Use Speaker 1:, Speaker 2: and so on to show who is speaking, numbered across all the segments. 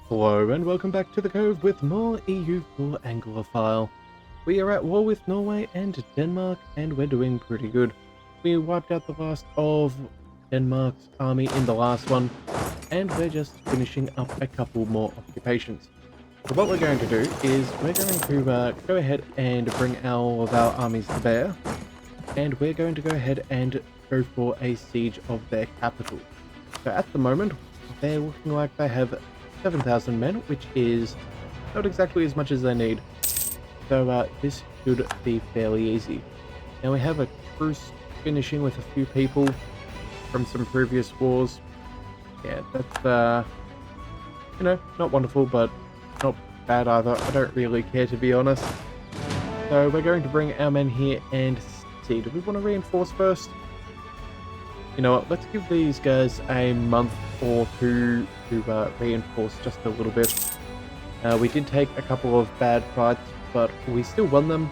Speaker 1: Hello and welcome back to the Cove with more EU4 Anglophile. We are at war with Norway and Denmark and we're doing pretty good. We wiped out the last of Denmark's army in the last one and we're just finishing up a couple more occupations. So what we're going to do is we're going to go ahead and bring all of our armies to bear, and we're going to go ahead and go for a siege of their capital. So at the moment they're looking like they have 7,000 men, which is not exactly as much as they need. So this should be fairly easy. Now we have a truce finishing with a few people from some previous wars. Yeah, that's, not wonderful, but not bad either. I don't really care, to be honest. So we're going to bring our men here and see. Do we want to reinforce first? You know what, let's give these guys a month or two to reinforce just a little bit. We did take a couple of bad fights, but we still won them.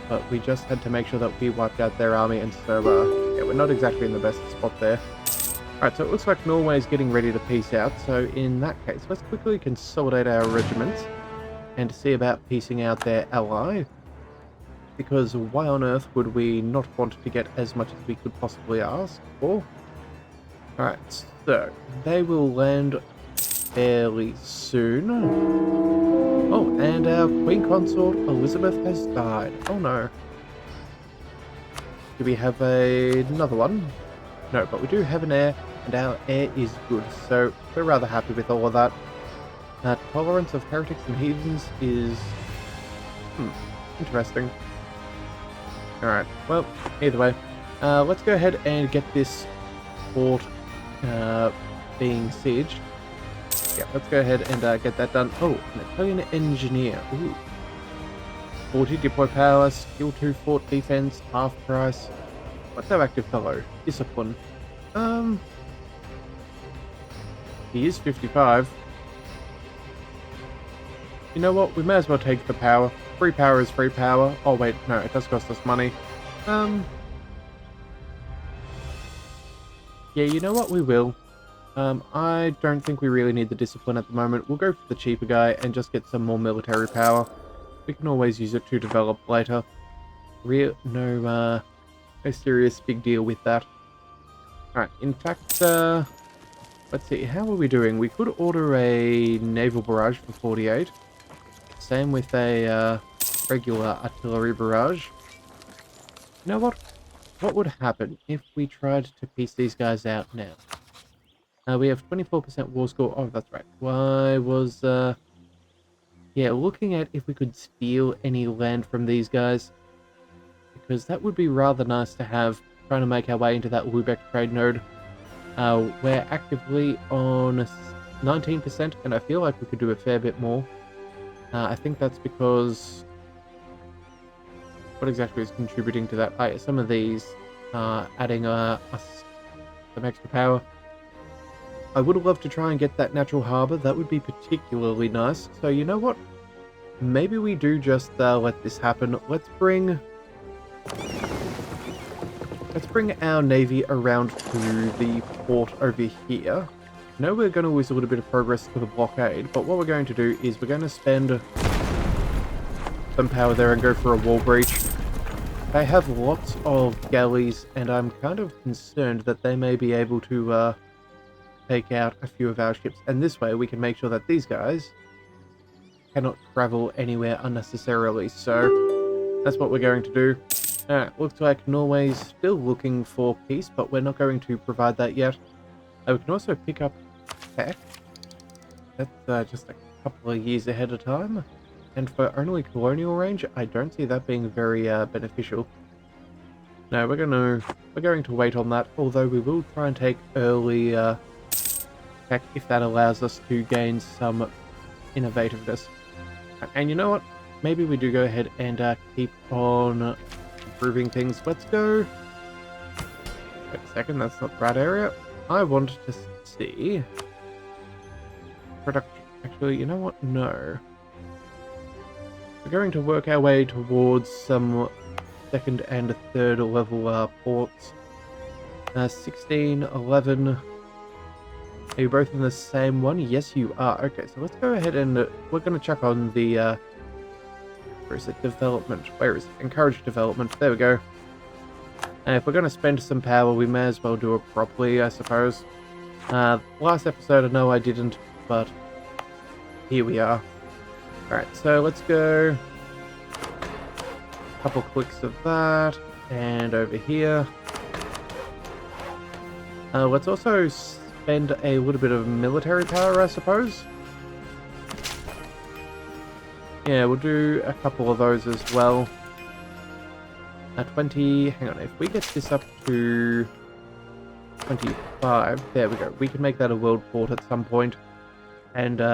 Speaker 1: But we just had to make sure that we wiped out their army, and so, yeah, we're not exactly in the best spot there. Alright, so it looks like Norway is getting ready to peace out, so in that case, let's quickly consolidate our regiments and see about piecing out their ally. Because why on earth would we not want to get as much as we could possibly ask for? Alright, so they will land fairly soon. Oh, and our Queen Consort Elizabeth has died. Oh no. Do we have another one? No, but we do have an heir, and our heir is good, so we're rather happy with all of that. Tolerance of heretics and heathens is interesting. Alright, well, either way, let's go ahead and get this fort being sieged. Yeah, let's go ahead and get that done. Oh, an Italian engineer. Ooh. 40 deploy power, skill 2 fort defense, half price. What's our active fellow? Discipline. He is 55. You know what? We may as well take the power. Free power is free power. Oh wait, no, it does cost us money. Yeah, you know what? We will. I don't think we really need the discipline at the moment. We'll go for the cheaper guy and just get some more military power. We can always use it to develop later. No serious big deal with that. Alright, in fact, let's see, how are we doing? We could order a naval barrage for 48. Same with a regular artillery barrage. You know what? What would happen if we tried to piece these guys out now? We have 24% war score. Oh, that's right. I was, yeah, looking at if we could steal any land from these guys, because that would be rather nice to have, trying to make our way into that Lubeck trade node. We're actively on 19%, and I feel like we could do a fair bit more. I think that's because... what exactly is contributing to that? Yeah, some of these are adding us some extra power. I would love to try and get that natural harbour. That would be particularly nice. So you know what? Maybe we do just let this happen. Let's bring our navy around to the port over here. I know we're going to lose a little bit of progress to the blockade, but what we're going to do is we're going to spend some power there and go for a wall breach. They have lots of galleys, and I'm kind of concerned that they may be able to take out a few of our ships, and this way we can make sure that these guys cannot travel anywhere unnecessarily. So that's what we're going to do. Alright, looks like Norway's still looking for peace, but we're not going to provide that yet. We can also pick up tech. That's just a couple of years ahead of time. And for only colonial range, I don't see that being very beneficial. No, we're going to wait on that, although we will try and take early tech if that allows us to gain some innovativeness. And you know what? Maybe we do go ahead and keep on improving things. Let's go... wait a second, that's not the right area. I want to see... production. Actually, you know what? No. We're going to work our way towards some second and third level ports. 16, 11... Are you both in the same one? Yes, you are. Okay, so let's go ahead and we're going to check on the, where is it? Development. Where is it? Encourage development. There we go. And if we're going to spend some power, we may as well do it properly, I suppose. Last episode, I know I didn't, but here we are. Alright, so let's go. A couple clicks of that. And over here. Let's also spend a little bit of military power, I suppose. Yeah, we'll do a couple of those as well. 20, hang on, if we get this up to 25, there we go. We can make that a world port at some point. And, you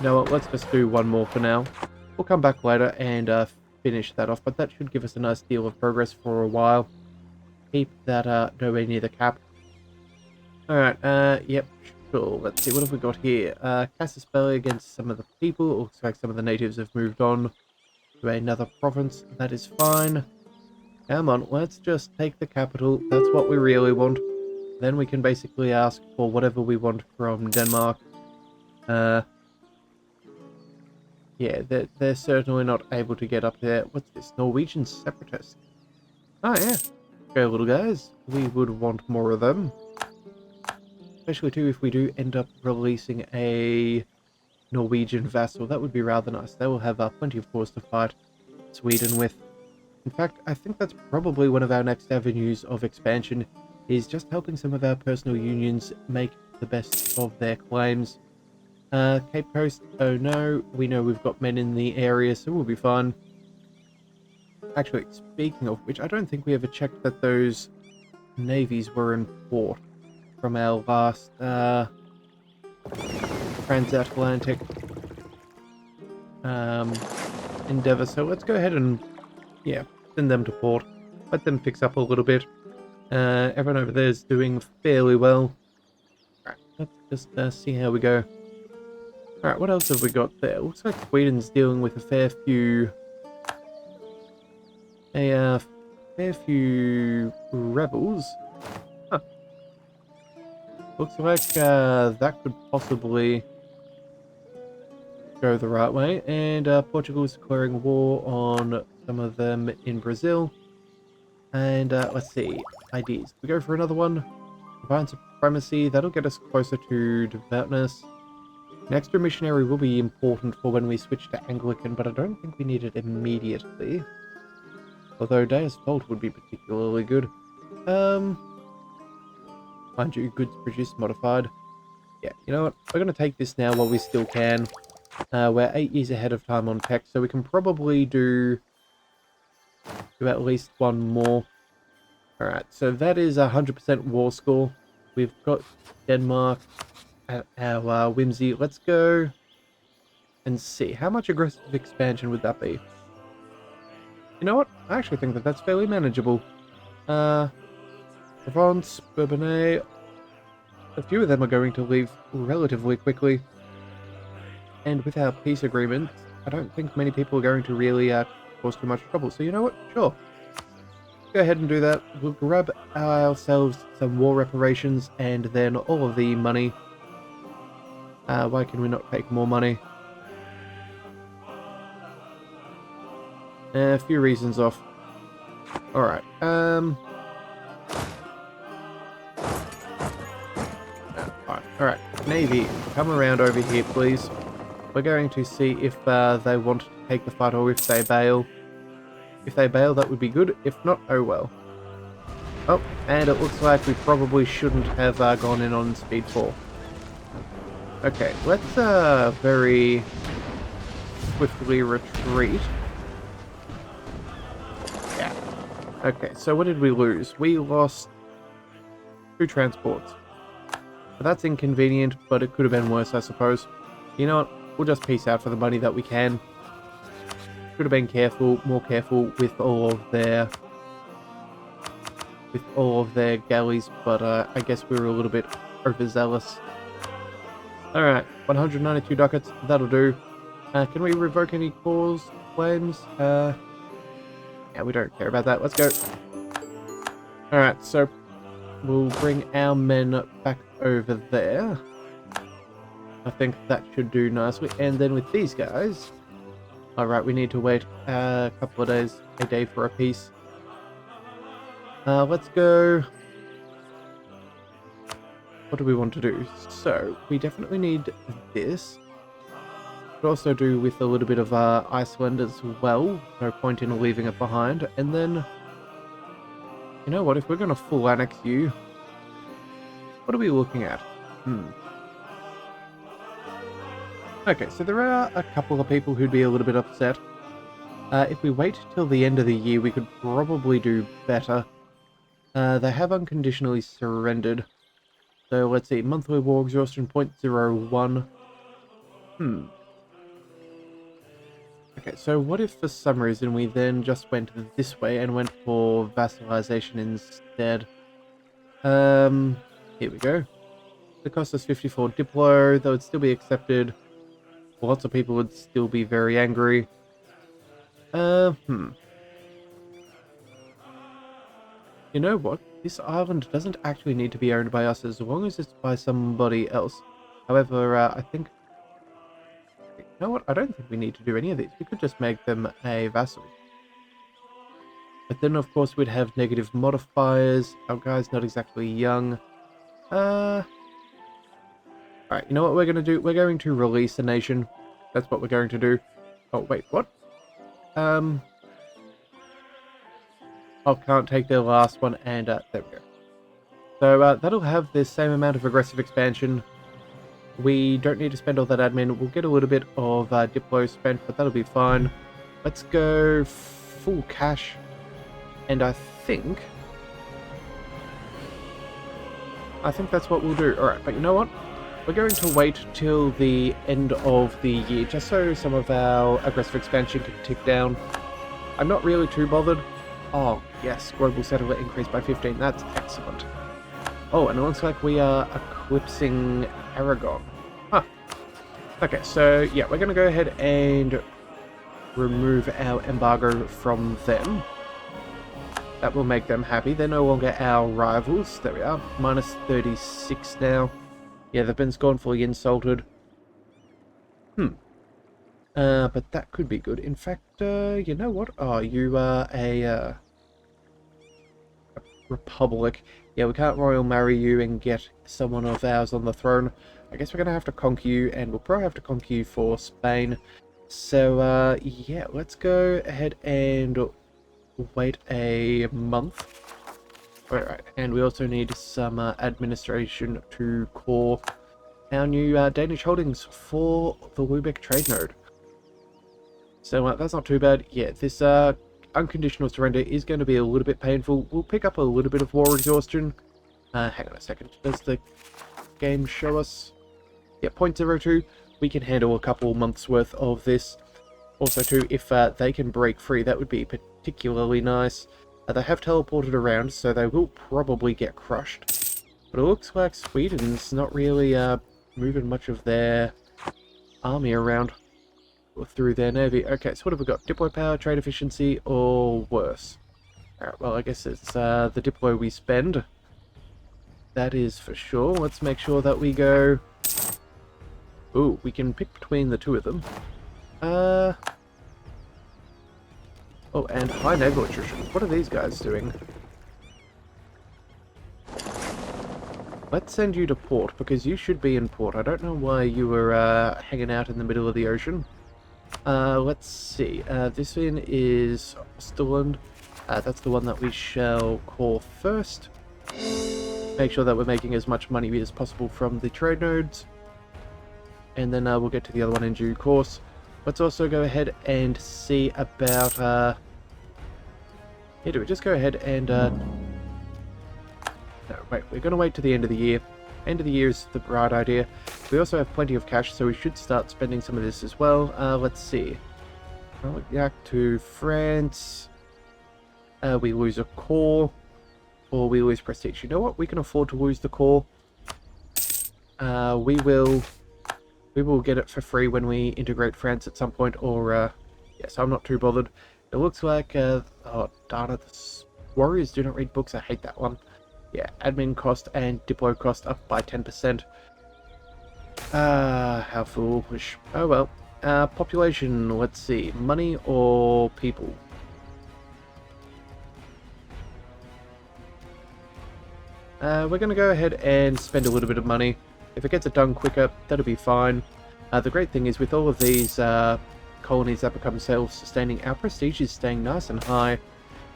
Speaker 1: know what, let's just do one more for now. We'll come back later and finish that off, but that should give us a nice deal of progress for a while. Keep that nowhere near the cap. Alright, yep, sure. Let's see, what have we got here? Cast a spell against some of the people. Looks like some of the natives have moved on to another province. That is fine. Come on, let's just take the capital. That's what we really want. Then we can basically ask for whatever we want from Denmark. Yeah, they're certainly not able to get up there. What's this? Norwegian separatist. Oh, yeah. Okay, little guys. We would want more of them. Especially, too, if we do end up releasing a Norwegian vassal. That would be rather nice. They will have plenty of cause to fight Sweden with. In fact, I think that's probably one of our next avenues of expansion, is just helping some of our personal unions make the best of their claims. Cape Coast, oh no, we know we've got men in the area, so we'll be fine. Actually, speaking of which, I don't think we ever checked that those navies were in port from our last transatlantic endeavor. So let's go ahead and, yeah, send them to port. Let them fix up a little bit. Everyone over there is doing fairly well. Alright, let's just see how we go. Alright, what else have we got there? Looks like Sweden's dealing with a fair few rebels. Huh. Looks like that could possibly go the right way. And Portugal is declaring war on some of them in Brazil. And let's see, ideas. We go for another one. Divine supremacy. That'll get us closer to devoutness. An extra missionary will be important for when we switch to Anglican, but I don't think we need it immediately. Although Deus Volt would be particularly good. Mind you, goods produced modified. Yeah, you know what? We're going to take this now while we still can. We're 8 years ahead of time on tech, so we can probably do at least one more. Alright, so that is 100% war score. We've got Denmark at our whimsy. Let's go and see. How much aggressive expansion would that be? You know what? I actually think that that's fairly manageable. Provence, Bourbonnais. A few of them are going to leave relatively quickly. And with our peace agreement, I don't think many people are going to really cause too much trouble. So you know what? Sure. Go ahead and do that. We'll grab ourselves some war reparations and then all of the money. Why can we not take more money? A few reasons off. Alright, alright, Navy, come around over here, please. We're going to see if they want to take the fight or if they bail. If they bail, that would be good. If not, oh well. Oh, and it looks like we probably shouldn't have gone in on speed 4. Okay, let's very swiftly retreat. Yeah. Okay, so what did we lose? We lost 2 transports. But that's inconvenient, but it could have been worse, I suppose. You know what? We'll just peace out for the money that we can. Should have been careful, more careful with all of their galleys, but I guess we were a little bit overzealous. Alright, 192 ducats, that'll do. Can we revoke any claims? Yeah, we don't care about that. Let's go. Alright, so we'll bring our men back over there. I think that should do nicely. And then with these guys, alright, we need to wait a couple of days, a day for a peace. Let's go. What do we want to do? So, we definitely need this. Could also do with a little bit of Iceland as well. No point in leaving it behind. And then, you know what? If we're going to full annex you, what are we looking at? Okay, so there are a couple of people who'd be a little bit upset. If we wait till the end of the year, we could probably do better. They have unconditionally surrendered. So let's see, monthly war exhaustion 0.01. Okay, so what if for some reason we then just went this way and went for vassalization instead? Here we go. It cost us 54 Diplo, though it'd still be accepted. Lots of people would still be very angry. You know what? This island doesn't actually need to be owned by us as long as it's by somebody else. However, I think... You know what? I don't think we need to do any of these. We could just make them a vassal. But then, of course, we'd have negative modifiers. Our guy's not exactly young. Alright, you know what we're going to do? We're going to release a nation. That's what we're going to do. Oh, wait, what? Oh, can't take their last one, and there we go. So that'll have the same amount of aggressive expansion. We don't need to spend all that admin. We'll get a little bit of Diplo spent, but that'll be fine. Let's go full cash. And I think that's what we'll do. Alright, but you know what? We're going to wait till the end of the year, just so some of our aggressive expansion can tick down. I'm not really too bothered. Oh, yes, global settler increased by 15. That's excellent. Oh, and it looks like we are eclipsing Aragon. Huh. Okay, so yeah, we're going to go ahead and remove our embargo from them. That will make them happy. They're no longer our rivals. There we are. Minus 36 now. Yeah, they've been scornfully insulted. But that could be good. In fact, you know what? Oh, you are a republic. Yeah, we can't royal marry you and get someone of ours on the throne. I guess we're going to have to conquer you, and we'll probably have to conquer you for Spain. So, yeah, let's go ahead and wait a month. Alright, and we also need some administration to core our new Danish holdings for the Lubeck trade node. So that's not too bad. Yeah, this unconditional surrender is going to be a little bit painful. We'll pick up a little bit of war exhaustion. Hang on a second. Does the game show us? Yeah, 0.02. We can handle a couple months worth of this. Also, too, if they can break free, that would be particularly nice. They have teleported around, so they will probably get crushed. But it looks like Sweden's not really moving much of their army around or through their navy. Okay, so what have we got? Diplo power, trade efficiency, or worse? Alright, well, I guess it's the Diplo we spend. That is for sure. Let's make sure that we go... Ooh, we can pick between the two of them. Oh, and high naval attrition. What are these guys doing? Let's send you to port, because you should be in port. I don't know why you were hanging out in the middle of the ocean. Let's see. This one is Osterland. That's the one that we shall call first. Make sure that we're making as much money as possible from the trade nodes. And then we'll get to the other one in due course. Let's also go ahead and see about... Yeah, do we just go ahead and... No, wait, we're going to wait to the end of the year. End of the year is the right idea. We also have plenty of cash, so we should start spending some of this as well. Let's see. Back to France. We lose a core. Or we lose prestige. You know what? We can afford to lose the core. We will get it for free when we integrate France at some point, or, yes, I'm not too bothered. It looks like, oh, darn it, the Warriors do not read books, I hate that one. Yeah, admin cost and diplo cost up by 10%. How foolish. Oh well. Population, let's see. Money or people? We're going to go ahead and spend a little bit of money. If it gets it done quicker, that'll be fine. The great thing is with all of these colonies that become self-sustaining, our prestige is staying nice and high,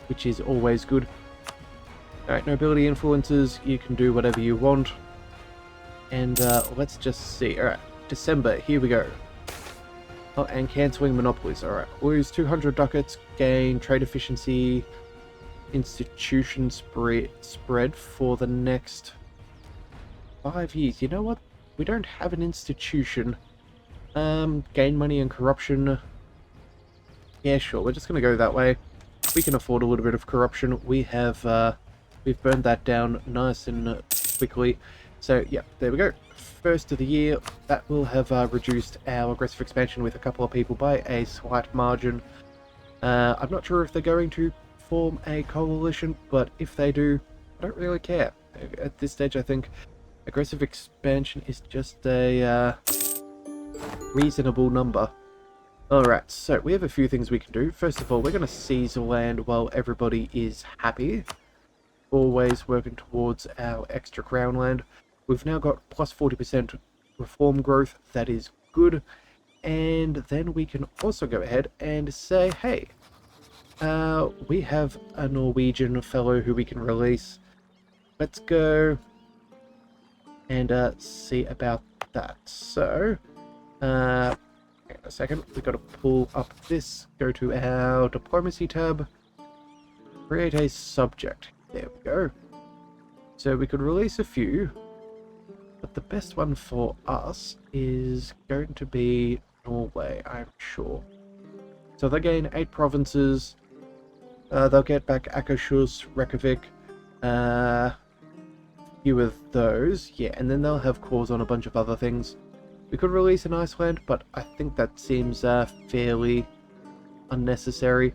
Speaker 1: which is always good. Alright, nobility influences, you can do whatever you want. And let's just see. Alright, December, here we go. Oh, and cancelling monopolies. Alright, lose 200 ducats, gain trade efficiency, institution spread for the next 5 years. You know what? We don't have an institution. Gain money and corruption. Yeah, sure. We're just going to go that way. We can afford a little bit of corruption. We have, we've burned that down nice and quickly. So, yeah, there we go. First of the year, that will have reduced our aggressive expansion with a couple of people by a slight margin. I'm not sure if they're going to form a coalition, but if they do, I don't really care. At this stage, I think aggressive expansion is just a reasonable number. Alright, so we have a few things we can do. First of all, we're going to seize land while everybody is happy. Always working towards our extra crown land. We've now got plus 40% reform growth. That is good. And then we can also go ahead and say, hey, we have a Norwegian fellow who we can release. Let's go and see about that. So, hang on a second. We've got to pull up this, go to our diplomacy tab, create a subject. There we go. So we could release a few, but the best one for us is going to be Norway, I'm sure. So they gain 8 provinces. They'll get back Akershus, Reykjavik, few of those. Yeah, and then they'll have cores on a bunch of other things. We could release an Iceland, but I think that seems fairly unnecessary.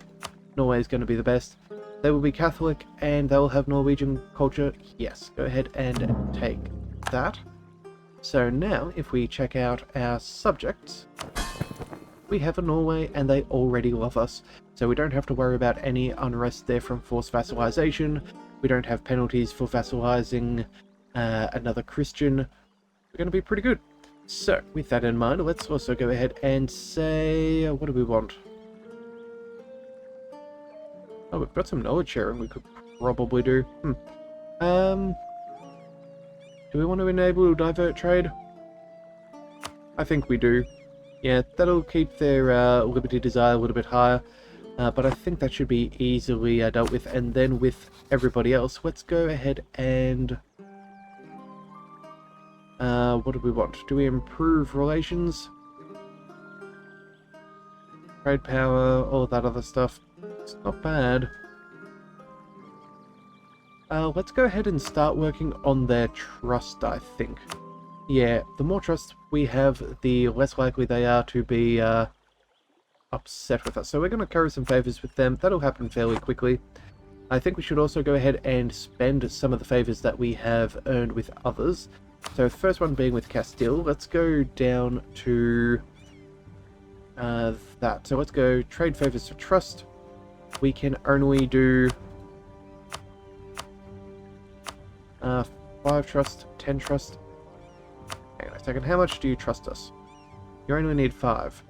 Speaker 1: Norway is going to be the best. They will be Catholic, and they will have Norwegian culture. Yes, go ahead and take that. So now, if we check out our subjects, we have a Norway, and they already love us. So we don't have to worry about any unrest there from forced vassalization. We don't have penalties for vassalizing another Christian. We're going to be pretty good. So, with that in mind, let's also go ahead and say, what do we want? Oh, we've got some knowledge sharing we could probably do. Do we want to enable divert trade? I think we do. Yeah, that'll keep their liberty desire a little bit higher. But I think that should be easily dealt with. And then with everybody else, let's go ahead and... what do we want? Do we improve relations? Trade power, all of that other stuff. It's not bad. Let's go ahead and start working on their trust, I think. Yeah, the more trust we have, the less likely they are to be upset with us. So we're going to curry some favours with them. That'll happen fairly quickly. I think we should also go ahead and spend some of the favours that we have earned with others. So the first one being with Castile. Let's go down to that. So let's go trade favours to trust. We can only do 5 trust, 10 trust. Hang on a second. How much do you trust us? You only need 5.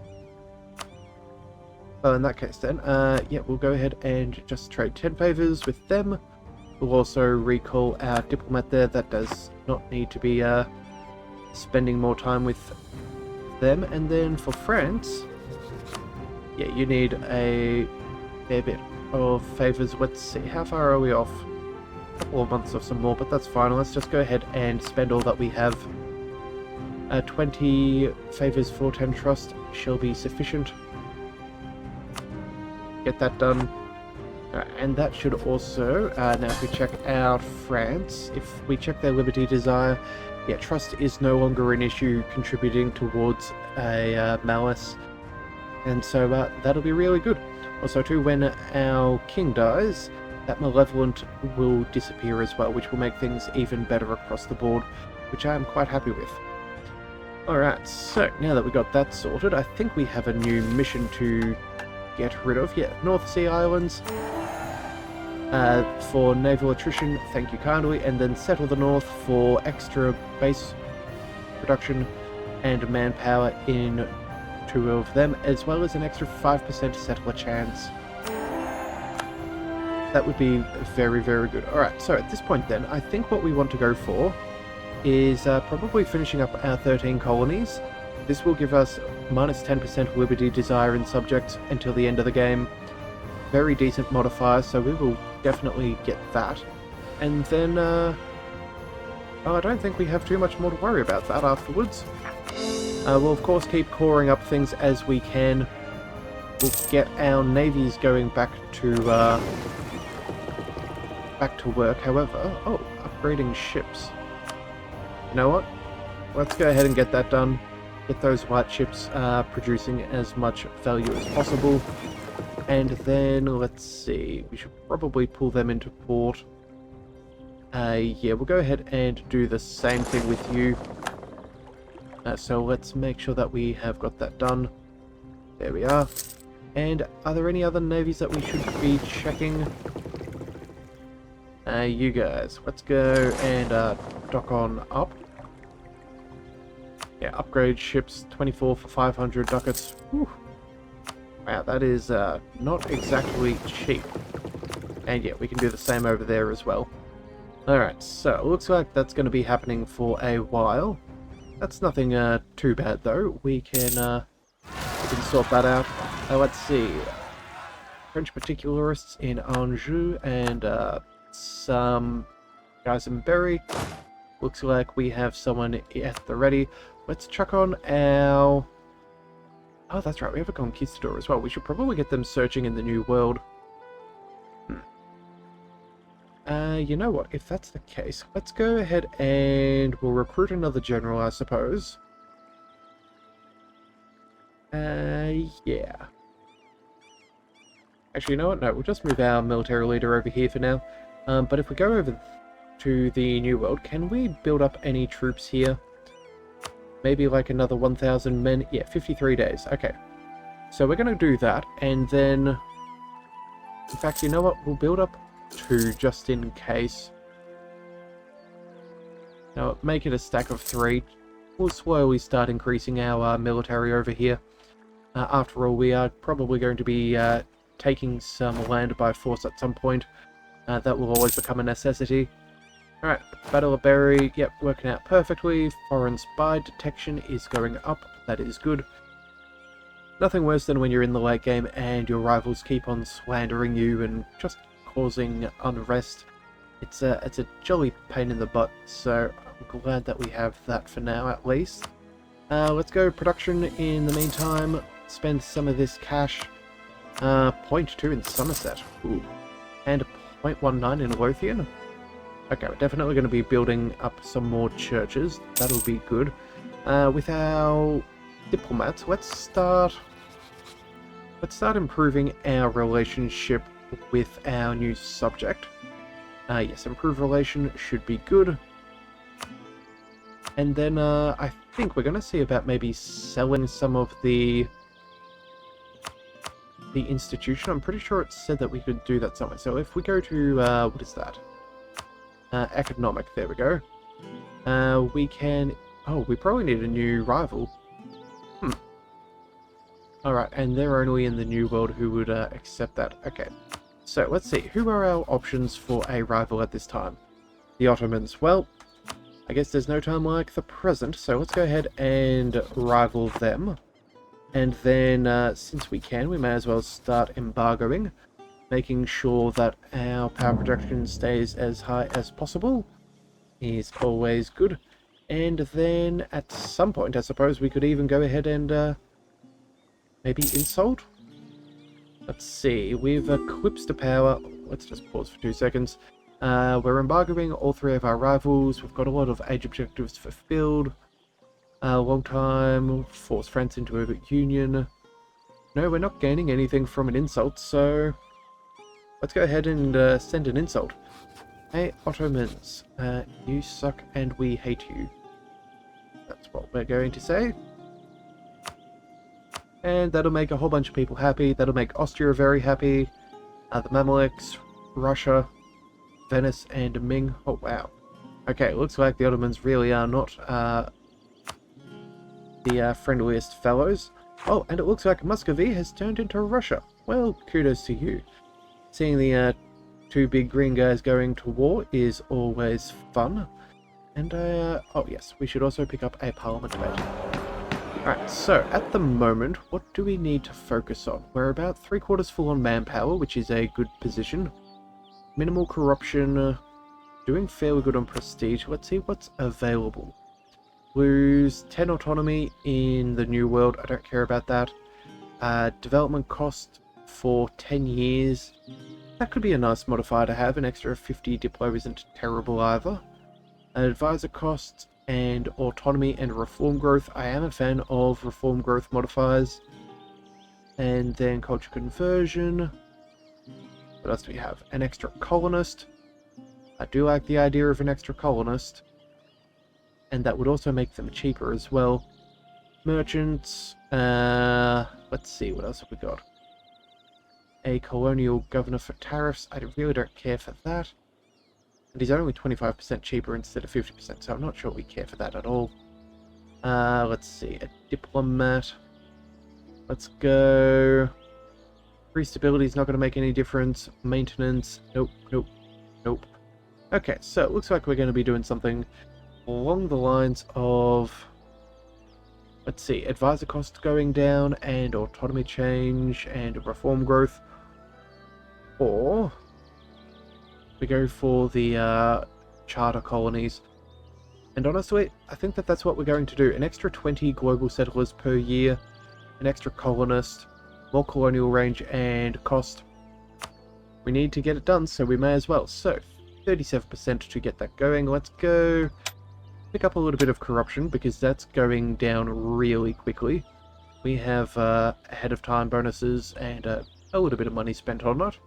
Speaker 1: Well, in that case then, yeah, we'll go ahead and just trade 10 favours with them. We'll also recall our diplomat there. That does not need to be spending more time with them. And then for France, yeah, you need a fair bit of favours. Let's see, how far are we off? A couple of months of some more, but that's fine. Let's just go ahead and spend all that we have. 20 favours for 10 trust shall be sufficient. Get that done. And that should also, now if we check out France, if we check their liberty desire, yeah, trust is no longer an issue contributing towards a malice. And so that'll be really good. Also too, when our king dies, that malevolent will disappear as well, which will make things even better across the board, which I am quite happy with. Alright, so now that we got that sorted, I think we have a new mission to get rid of. Yeah, North Sea Islands. For naval attrition, thank you kindly, and then settle the north for extra base production and manpower in 2 of them, as well as an extra 5% settler chance. That would be very, very good. Alright, so at this point then, I think what we want to go for is probably finishing up our 13 colonies. This will give us minus 10% liberty, desire, and subjects until the end of the game. Very decent modifier, so we will definitely get that. And then, well, I don't think we have too much more to worry about that afterwards. We'll of course keep coring up things as we can. We'll get our navies going back to work. However, oh, upgrading ships. You know what? Let's go ahead and get that done. Get those white ships producing as much value as possible. And then, let's see, we should probably pull them into port. Yeah, we'll go ahead and do the same thing with you. So let's make sure that we have got that done. There we are. And are there any other navies that we should be checking? You guys, let's go and dock on up. Yeah, upgrade ships, 24 for 500 ducats. Whew. Wow, that is not exactly cheap. And yeah, we can do the same over there as well. Alright, so it looks like that's going to be happening for a while. That's nothing too bad though. We can sort that out. Let's see. French particularists in Anjou and some guys in Berry. Looks like we have someone at the ready. Let's chuck on our... Oh, that's right, we have a conquistador as well. We should probably get them searching in the New World. You know what, if that's the case, let's go ahead and we'll recruit another general, I suppose. Yeah. Actually, you know what, no, we'll just move our military leader over here for now. But if we go over to the New World, can we build up any troops here? Maybe like another 1,000 men? Yeah, 53 days. Okay. So we're going to do that, and then... In fact, you know what? We'll build up 2 just in case. Now, make it a stack of 3. We'll slowly start increasing our military over here. After all, we are probably going to be taking some land by force at some point. That will always become a necessity. Alright, Battle of Berry, yep, working out perfectly. Foreign spy detection is going up, that is good. Nothing worse than when you're in the late game and your rivals keep on slandering you and just causing unrest. It's a jolly pain in the butt, so I'm glad that we have that for now at least. Let's go production in the meantime, spend some of this cash. 0.2 in Somerset, ooh, and 0.19 in Lothian. Okay, we're definitely going to be building up some more churches. That'll be good. With our diplomats, let's start improving our relationship with our new subject. Yes, improved relation should be good. And then I think we're going to see about maybe selling some of the institution. I'm pretty sure it said that we could do that somewhere. So if we go to, what is that? Economic, there we go. We can... Oh, we probably need a new rival. Alright, and they're only in the New World who would accept that. Okay, so let's see. Who are our options for a rival at this time? The Ottomans. Well, I guess there's no time like the present, so let's go ahead and rival them. And then, since we can, we may as well start embargoing. Making sure that our power production stays as high as possible is always good. And then at some point, I suppose, we could even go ahead and maybe insult? Let's see, we've eclipsed a power. Let's just pause for 2 seconds. We're embargoing all 3 of our rivals. We've got a lot of age objectives fulfilled. Long time, force France into a union. No, we're not gaining anything from an insult, so... let's go ahead and send an insult. Hey, Ottomans, you suck and we hate you. That's what we're going to say. And that'll make a whole bunch of people happy. That'll make Austria very happy. The Mamluks, Russia, Venice, and Ming. Oh, wow. Okay, looks like the Ottomans really are not the friendliest fellows. Oh, and it looks like Muscovy has turned into Russia. Well, kudos to you. Seeing the two big green guys going to war is always fun. And, oh yes, we should also pick up a parliament debate. Alright, so at the moment, what do we need to focus on? We're about 3/4 full on manpower, which is a good position. Minimal corruption, doing fairly good on prestige. Let's see what's available. Lose 10 autonomy in the New World, I don't care about that. Development cost for 10 years. That could be a nice modifier to have. An extra 50 Diplo isn't terrible either. Advisor costs and autonomy and reform growth. I am a fan of reform growth modifiers. And then culture conversion. What else do we have? An extra colonist. I do like the idea of an extra colonist. And that would also make them cheaper as well. Merchants. Let's see, what else have we got? A colonial governor for tariffs. I really don't care for that. And he's only 25% cheaper instead of 50%, so I'm not sure we care for that at all. Let's see, a diplomat. Let's go. Free stability is not going to make any difference. Maintenance, nope, nope, nope. Okay, so it looks like we're going to be doing something along the lines of, let's see, advisor costs going down, and autonomy change, and reform growth. Or we go for the charter colonies. And honestly, I think that that's what we're going to do. An extra 20 global settlers per year, an extra colonist, more colonial range, and cost. We need to get it done, so we may as well. So, 37% to get that going. Let's go pick up a little bit of corruption, because that's going down really quickly. We have ahead of time bonuses and a little bit of money spent on it.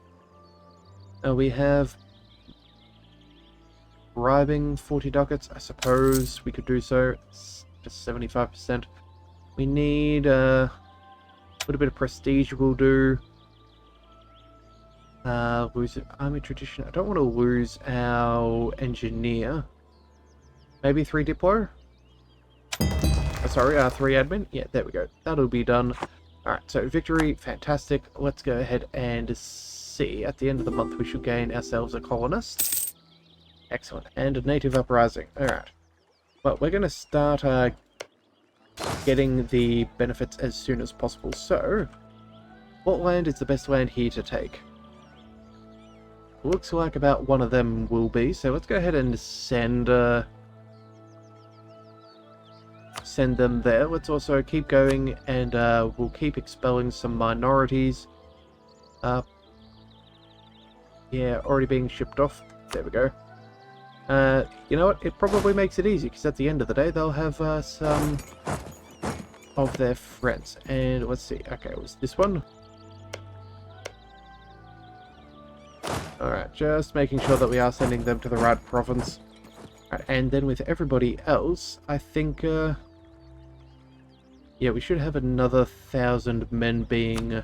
Speaker 1: We have bribing 40 ducats. I suppose we could do so. It's just 75%. We need a little bit of prestige will do. Lose army tradition. I don't want to lose our engineer. Maybe 3 Diplo? Sorry, 3 admin? Yeah, there we go. That'll be done. Alright, so victory, fantastic. Let's go ahead and see. At the end of the month, we should gain ourselves a colonist. Excellent. And a native uprising. Alright. Well, we're going to start getting the benefits as soon as possible. So, what land is the best land here to take? Looks like about one of them will be. So let's go ahead and send them there. Let's also keep going, and we'll keep expelling some minorities. Yeah, already being shipped off. There we go. You know what? It probably makes it easy, because at the end of the day, they'll have some of their friends. And let's see. Okay, it was this one. Alright, just making sure that we are sending them to the right province. Right, and then with everybody else, I think, yeah, we should have another 1,000 men being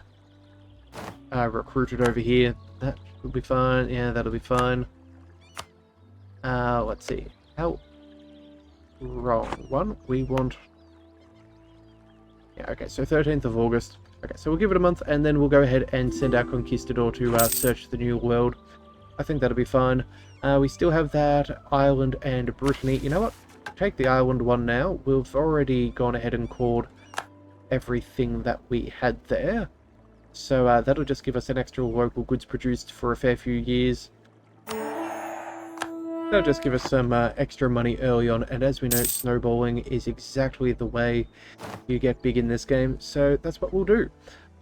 Speaker 1: recruited over here. That will be fine. Yeah, that'll be fine. Let's see. How? Wrong one. We want... Yeah, okay, so 13th of August. Okay, so we'll give it a month, and then we'll go ahead and send our conquistador to search the New World. I think that'll be fine. We still have that Ireland and Brittany. You know what? Take the Ireland one now. We've already gone ahead and called everything that we had there. So that'll just give us an extra local goods produced for a fair few years. That'll just give us some extra money early on, and as we know, snowballing is exactly the way you get big in this game, so that's what we'll do.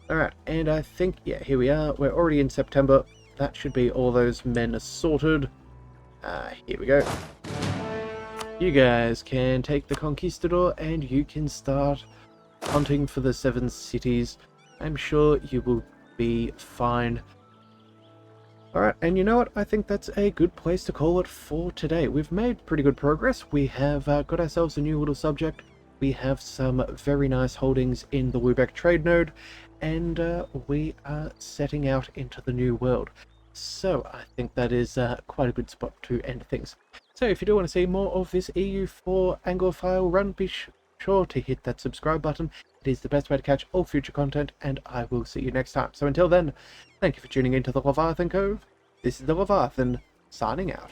Speaker 1: Alright, and I think, yeah, here we are. We're already in September. That should be all those men sorted. Here we go. You guys can take the Conquistador, and you can start hunting for the 7 cities. I'm sure you will be fine. Alright, and you know what? I think that's a good place to call it for today. We've made pretty good progress. We have got ourselves a new little subject. We have some very nice holdings in the Lubeck trade node, and we are setting out into the new world. So I think that is quite a good spot to end things. So if you do want to see more of this EU4 Anglophile run, be sure to hit that subscribe button. It is the best way to catch all future content, and I will see you next time. So until then, thank you for tuning into the Leviathan Cove. This is the Leviathan, signing out.